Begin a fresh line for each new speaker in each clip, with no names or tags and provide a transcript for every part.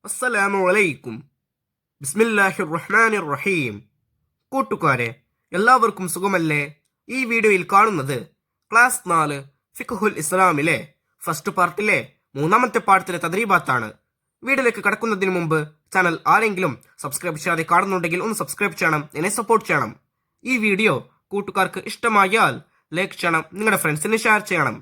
അസ്സലാമു അലൈക്കും. ബിസ്മില്ലാഹിർ റഹ്മാനിർ റഹീം. കൂട്ടുകാരെ, എല്ലാവർക്കും സുഖമല്ലേ? ഈ വീഡിയോയിൽ കാണുന്നത് ക്ലാസ് 4 ഫിഖ്ഹുൽ ഇസ്ലാമിലെ ഫസ്റ്റ് പാർട്ടിലെ മൂന്നാമത്തെ പാഠത്തിലെ തദ്രീബാത്താണ്. വീഡിയോയിലേക്ക് കടക്കുന്നതിന് മുമ്പ് ചാനൽ ആരെങ്കിലും സബ്സ്ക്രൈബ് ചെയ്യാതെ കാണുന്നുണ്ടെങ്കിൽ ഒന്ന് സബ്സ്ക്രൈബ് ചെയ്യണം, എന്നെ സപ്പോർട്ട് ചെയ്യണം. ഈ വീഡിയോ കൂട്ടുകാർക്ക് ഇഷ്ടമായാൽ ലൈക്ക് ചെയ്യണം, നിങ്ങളുടെ ഫ്രണ്ട്സിന് ഷെയർ ചെയ്യണം.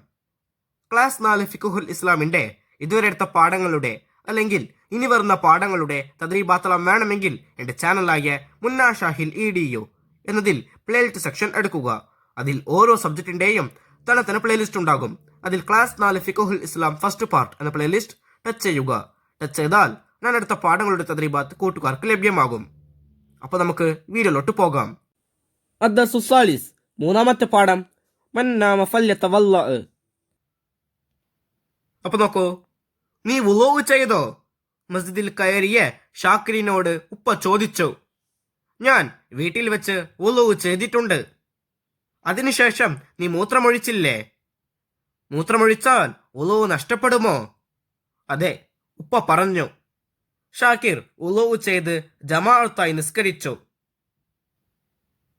ക്ലാസ് 4 ഫിഖ്ഹുൽ ഇസ്ലാമിന്റെ ഇതുവരെ എടുത്ത പാഠങ്ങളുടെ അല്ലെങ്കിൽ ഇനി വരുന്ന പാഠങ്ങളുടെ തദ്രീബാത്തളം വേണമെങ്കിൽ എൻ്റെ ചാനലായ മുന്നാ ഷാഹിൽ EDU എന്നതിൽ പ്ലേലിസ്റ്റ് സെക്ഷൻ എടുക്കുക. അതിൽ ഓരോ സബ്ജക്റ്റിൻ്റെയും തനത്തിന് പ്ലേലിസ്റ്റ് ഉണ്ടാകും. അതിൽ ക്ലാസ് 4 ഫിഖ്ഹുൽ ഇസ്ലാം ഫസ്റ്റ് പാർട്ട് എന്ന പ്ലേലിസ്റ്റ് ടച്ച് ചെയ്യുക. ടച്ച് ചെയ്താൽ ഞാൻ എടുത്ത പാഠങ്ങളുടെ തദ്രീബാത്ത് കൂട്ടുകാർക്ക് ലഭ്യമാകും. അപ്പോൾ നമുക്ക് വീഡിയോയിലോട്ട് പോകാം. അദ്ദർസു സാലിസ്, മൂന്നാമത്തെ പാഠം. മന്നാമ ഫല്യതവല്ല. അപ്പോൾ നോക്കൂ, നീ വുളൂ ചെയ്തോ? മസ്ജിദിൽ കയറിയ ഷാക്കിറിനോട് ഉപ്പ ചോദിച്ചു. ഞാൻ വീട്ടിൽ വെച്ച് വുളൂ ചെയ്തിട്ടുണ്ട്. അതിനുശേഷം നീ മൂത്രമൊഴിച്ചില്ലേ? മൂത്രമൊഴിച്ചാൽ വുളൂ നഷ്ടപ്പെടുമോ? അതെ, ഉപ്പ പറഞ്ഞു. ഷാക്കിർ വുളൂ ചെയ്ത് ജമാഅത്തായി നിസ്കരിച്ചു.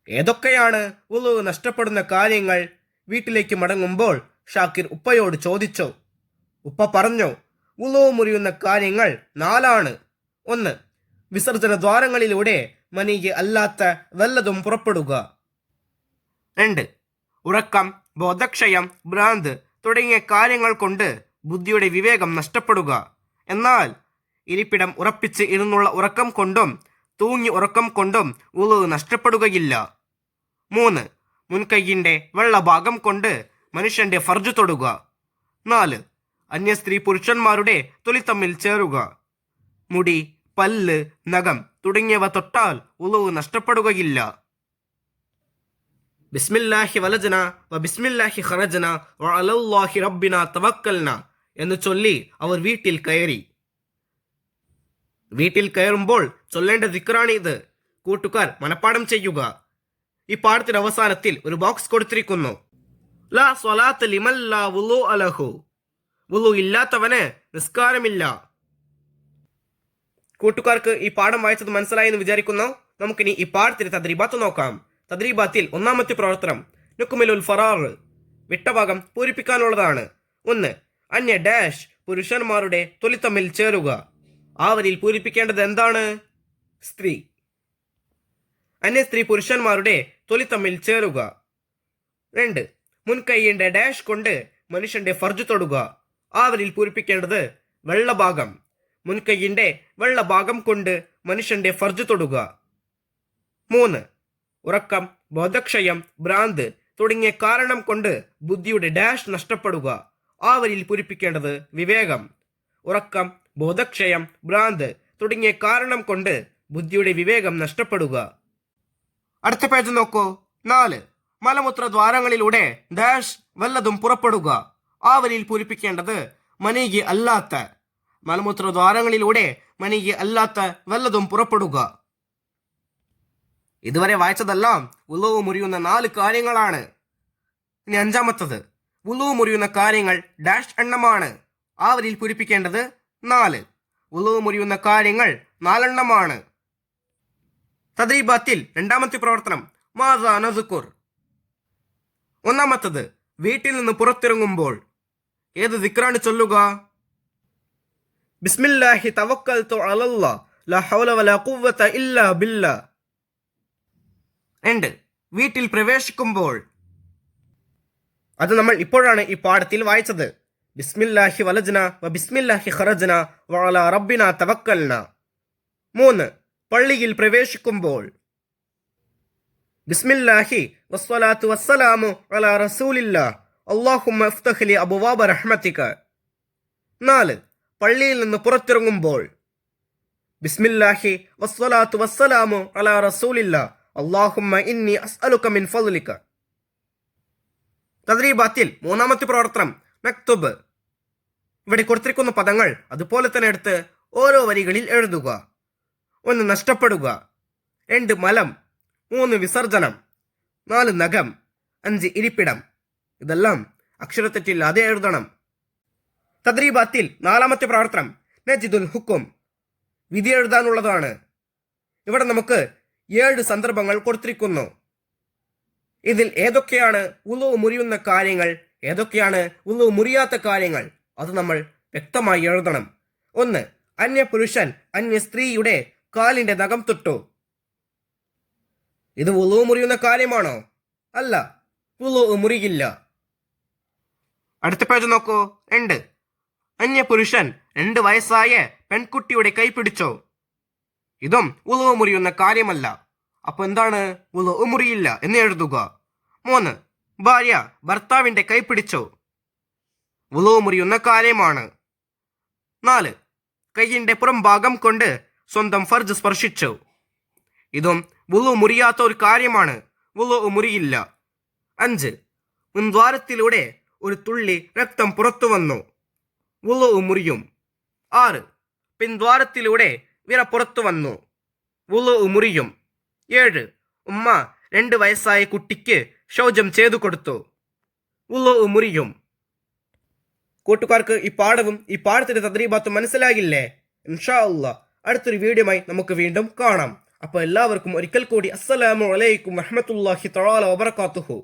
ഏതൊക്കെയാണ് വുളൂ നഷ്ടപ്പെടുന്ന കാര്യങ്ങൾ? വീട്ടിലേക്ക് മടങ്ങുമ്പോൾ ഷാക്കിർ ഉപ്പയോട് ചോദിച്ചു. ഉപ്പ പറഞ്ഞു, വുളൂ മുറിയുന്ന കാര്യങ്ങൾ 4 1. വിസർജന ദ്വാരങ്ങളിലൂടെ മനീയ് അല്ലാത്ത വല്ലതും പുറപ്പെടുക. 2. ഉറക്കം, ബോധക്ഷയം, ഭ്രാന്ത് തുടങ്ങിയ കാര്യങ്ങൾ കൊണ്ട് ബുദ്ധിയുടെ വിവേകം നഷ്ടപ്പെടുക. എന്നാൽ ഇരിപ്പിടം ഉറപ്പിച്ച് ഇരുന്നുള്ള ഉറക്കം കൊണ്ടും തൂങ്ങി ഉറക്കം കൊണ്ടും വുളൂ നഷ്ടപ്പെടുകയില്ല. 3. മുൻകൈയിൻ്റെ വെള്ളഭാഗം കൊണ്ട് മനുഷ്യന്റെ ഫർജ് തൊടുക. 4. അന്യ സ്ത്രീ പുരുഷന്മാരുടെ തൊലി തമ്മിൽ ചേരുക. മുടി, പല്ല്, നഖം തുടങ്ങിയവ തൊട്ടാൽ വുളൂ നഷ്ടപ്പെടുകയില്ല. ബിസ്മില്ലാഹി വലജന വ ബിസ്മില്ലാഹി ഖറജന വ അലല്ലാഹി റബ്ബിന തവക്കൽന എന്ന് ചൊല്ലി അവർ വീട്ടിൽ കയറി. വീട്ടിൽ കയറുമ്പോൾ ചൊല്ലേണ്ട ദിക്റാണ് ഇത്. കൂട്ടുകാർ മനപ്പാഠം ചെയ്യുക. ഈ പാഠത്തിന്റെ അവസാനത്തിൽ ഒരു ബോക്സ് കൊടുത്തിരിക്കുന്നു. ലാ സ്വലാത്ത് ലിമൻ ലാ വുളൂ അലഹു. വുളൂ ഇല്ലാത്തവന് നിസ്കാരമില്ല. കൂട്ടുകാർക്ക് ഈ പാഠം വായിച്ചത് മനസ്സിലായി എന്ന് വിചാരിക്കുന്നു. നമുക്കിനി ഈ പാഠത്തിന്റെ തദ്രീബാത്ത് നോക്കാം. തദ്രീബാത്തിൽ ഒന്നാമത്തെ പ്രവർത്തനം നുക്മിലുൽ ഫറാഗ്, വിട്ടഭാഗം പൂരിപ്പിക്കാനുള്ളതാണ്. 1. അന്യ ഡാഷ് പുരുഷന്മാരുടെ തൊലി തമ്മിൽ ചേരുക. ആ വരിയിൽ പൂരിപ്പിക്കേണ്ടത് എന്താണ്? സ്ത്രീ. അന്യ സ്ത്രീ പുരുഷന്മാരുടെ തൊലി തമ്മിൽ ചേരുക. 2. മുൻകൈയിന്റെ ഡാഷ് കൊണ്ട് മനുഷ്യന്റെ ഫർജ് തൊടുക. ആ വരിയിൽ പൂരിപ്പിക്കേണ്ടത് വെള്ളഭാഗം. മുൻകൈയിന്റെ വെള്ളഭാഗം കൊണ്ട് മനുഷ്യന്റെ ഫർജ് തൊടുക. 3. ഉറക്കം, ബോധക്ഷയം, ഭ്രാന്ത് തുടങ്ങിയ കാരണം കൊണ്ട് ബുദ്ധിയുടെ ഡാഷ് നഷ്ടപ്പെടുക. ആ വരിയിൽ പൂരിപ്പിക്കേണ്ടത് വിവേകം. ഉറക്കം, ബോധക്ഷയം, ഭ്രാന്ത് തുടങ്ങിയ കാരണം കൊണ്ട് ബുദ്ധിയുടെ വിവേകം നഷ്ടപ്പെടുക. അടുത്ത പേജ് നോക്കൂ. 4. മലമൂത്ര ദ്വാരങ്ങളിലൂടെ ഡാഷ് വല്ലതും പുറപ്പെടുക. ആ വരിയിൽ പൂരിപ്പിക്കേണ്ടത് മനീയ് അല്ലാത്ത. മലമൂത്ര ദ്വാരങ്ങളിലൂടെ മനീയ് അല്ലാത്ത വല്ലതും പുറപ്പെടുക. ഇതുവരെ വായിച്ചതെല്ലാം വുളൂ മുറിയുന്ന 4 കാര്യങ്ങളാണ്. ഇനി അഞ്ചാമത്തത്. വുളൂ മുറിയുന്ന കാര്യങ്ങൾ ഡാഷ് എണ്ണമാണ്. ആ വരിയിൽ പൂരിപ്പിക്കേണ്ടത് 4. വുളൂ മുറിയുന്ന കാര്യങ്ങൾ 4 എണ്ണമാണ്. തദ്രീബാത്തിൽ രണ്ടാമത്തെ പ്രവർത്തനം മാസാ നസ്കുർ. ഒന്നാമത്തത്, വീട്ടിൽ നിന്ന് പുറത്തിറങ്ങുമ്പോൾ ഏത് ദിക്റാണ് ചൊല്ലുക? ബിസ്മില്ലാഹി തവക്കൽതു അലല്ലാഹ് ലാ ഹൗല വലാ ഖുവ്വത ഇല്ലാ ബില്ലാഹ്. 2. വീട്ടിൽ പ്രവേശിക്കുമ്പോൾ. അത് നമ്മൾ ഇപ്പോഴാണ് ഈ പാഠത്തിൽ വായിച്ചത്. ബിസ്മില്ലാഹി വലജന വ ബിസ്മില്ലാഹി ഖറജന വ അലാ റബ്ബിന തവക്കൽന. 3. പള്ളിയിൽ പ്രവേശിക്കുമ്പോൾ. ബിസ്മില്ലാഹി വസ്സലാത്തു വസ്സലാമു അലാ റസൂലില്ലാഹ് അല്ലാഹുമ്മ ഇഫ്തഹ് ലി അബ്വാബ റഹ്മതിക. 4. പള്ളിയിൽ നിന്ന് പുറത്തിറങ്ങുമ്പോൾ. ബിസ്മില്ലാഹി വസ്സലാത്തു വസ്സലാമു അലാ റസൂലില്ലാഹ് അല്ലാഹുമ്മ ഇന്നി അസ്അലുക മിൻ ഫദ്ലിക. തദ്രീബാത്തിൽ മൂന്നാമത്തെ പ്രവർത്തനം മക്തുബ്. ഇവിടെ കൊടുത്തിരിക്കുന്ന പദങ്ങൾ അതുപോലെ തന്നെ എടുത്ത് ഓരോ വരികളിൽ എഴുതുക. 1. നഷ്ടപ്പെടുക. 2. മലം. 3. വിസർജനം. 4. നഖം. 5. ഇരിപ്പിടം. ഇതെല്ലാം അക്ഷരത്തെറ്റില്ലാതെ എഴുതണം. തദ്രീബാത്തിൽ നാലാമത്തെ പ്രവർത്തനം നജിദുൽ ഹുക്കും. വിധി എഴുതാനുള്ളതാണ്. ഇവിടെ നമുക്ക് 7 സന്ദർഭങ്ങൾ കൊടുത്തിരിക്കുന്നു. ഇതിൽ ഏതൊക്കെയാണ് വുളു മുറിയുന്ന കാര്യങ്ങൾ, ഏതൊക്കെയാണ് വുളു മുറിയാത്ത കാര്യങ്ങൾ, അത് നമ്മൾ വ്യക്തമായി എഴുതണം. 1. അന്യ പുരുഷൻ അന്യ സ്ത്രീയുടെ കാലിന്റെ നഖം തൊട്ടു. ഇത് വുളു മുറിയുന്ന കാര്യമാണോ? അല്ല, വുളു മുറിയില്ല. അടുത്ത പേജ് നോക്കൂ. 2. അന്യ പുരുഷൻ 2 വയസ്സായ പെൺകുട്ടിയുടെ കൈ പിടിച്ചോ. ഇതും വുളു മുറിയുന്ന കാര്യമല്ല. അപ്പൊ എന്താണ്? വുളു മുറിയില്ല എന്ന് എഴുതുക. 3. ഭാര്യ ഭർത്താവിന്റെ കൈ പിടിച്ചോ. വുളു മുറിയുന്ന കാര്യമാണ്. 4. കൈയിന്റെ പുറം ഭാഗം കൊണ്ട് സ്വന്തം ഫർജ് സ്പർശിച്ചു. ഇതും വുളു മുറിയാത്ത ഒരു കാര്യമാണ്. വുളു മുറിയില്ല. 5. മുൻദ്വാരത്തിലൂടെ ഒരു തുള്ളി രക്തം പുറത്തു വന്നു. വുളു മുറിയും. 6. പിൻദ്വാരത്തിലൂടെ വിര പുറത്തു വന്നു. വുളു മുറിയും. 7. ഉമ്മ 2 വയസ്സായ കുട്ടിക്ക് ശൗചം ചെയ്തു കൊടുത്തു. വുളു മുറിയും. കൂട്ടുകാർക്ക് ഈ പാഠവും ഈ പാഠത്തിന്റെ തദ്രീബാത്തും മനസ്സിലാകില്ലേ? ഇൻഷാ അല്ലാഹ് അടുത്തൊരു വീഡിയോയുമായി നമുക്ക് വീണ്ടും കാണാം. അപ്പോൾ എല്ലാവർക്കും ഒരിക്കൽ കൂടി അസ്സലാമു അലൈക്കും വറഹ്മത്തുള്ളാഹി തആല വബറകാതുഹു.